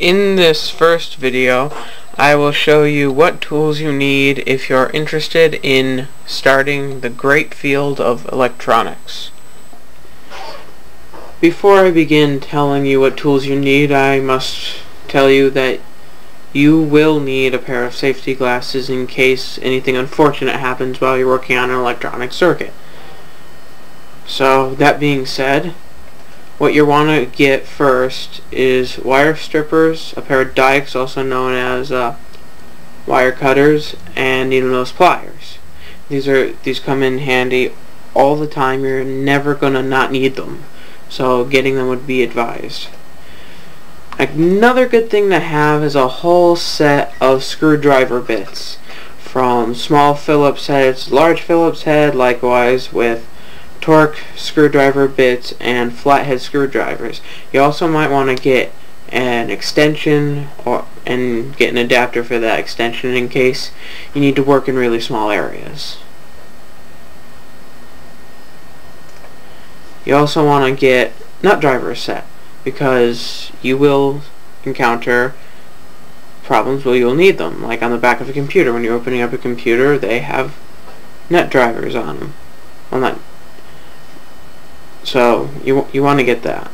In this first video, I will show you what tools you need if you're interested in starting the great field of electronics. Before I begin telling you what tools you need, I must tell you that you will need a pair of safety glasses in case anything unfortunate happens while you're working on an electronic circuit. So, that being said, what you want to get first is wire strippers, a pair of dikes, also known as wire cutters, and needle nose pliers. These come in handy all the time. You're never gonna not need them, so getting them would be advised. Another good thing to have is a whole set of screwdriver bits, from small Phillips heads, large Phillips head, likewise with Torx screwdriver bits and flathead screwdrivers. You also might want to get an extension and get an adapter for that extension in case you need to work in really small areas. You also want to get nut driver set because you will encounter problems where you'll need them, like on the back of a computer. When you're opening up a computer, they have nut drivers on them. Well, so you want to get that.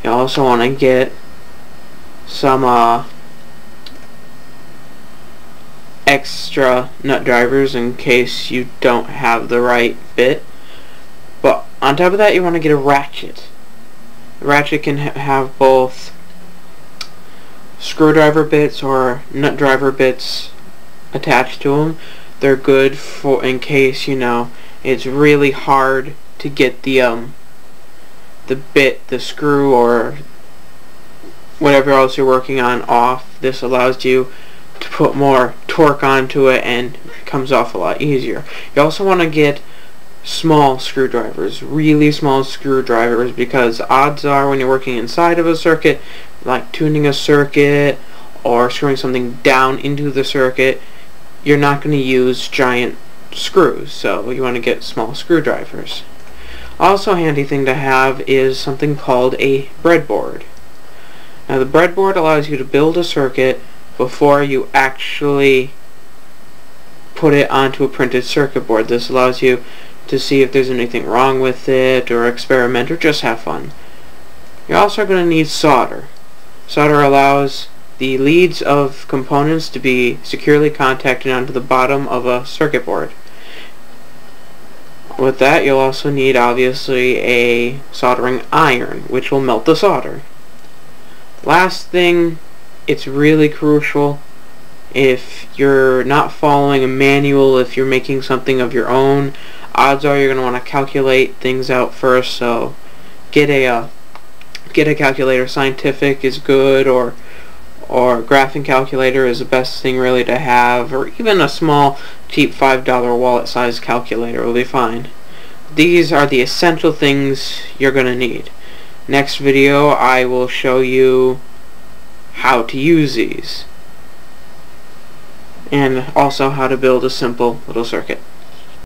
You also want to get some extra nut drivers in case you don't have the right bit. But on top of that, you want to get a ratchet. The ratchet can have both screwdriver bits or nut driver bits attached to them. They're good for in case, you know, it's really hard to get the bit, the screw, or whatever else you're working on off. This allows you to put more torque onto it and it comes off a lot easier. You also want to get small screwdrivers, really small screwdrivers, because odds are when you're working inside of a circuit, like tuning a circuit or screwing something down into the circuit, you're not going to use giant screws, so you want to get small screwdrivers. Also, a handy thing to have is something called a breadboard. Now, the breadboard allows you to build a circuit before you actually put it onto a printed circuit board. This allows you to see if there's anything wrong with it, or experiment, or just have fun. You're also going to need solder. Solder allows the leads of components to be securely contacted onto the bottom of a circuit board. With that, you'll also need, obviously, a soldering iron, which will melt the solder. Last thing, it's really crucial, if you're not following a manual, if you're making something of your own, odds are you're going to want to calculate things out first, so get a calculator. Scientific is good, or graphing calculator is the best thing really to have, or even a small cheap $5 wallet size calculator will be fine. These are the essential things you're going to need. Next video I will show you how to use these, and also how to build a simple little circuit.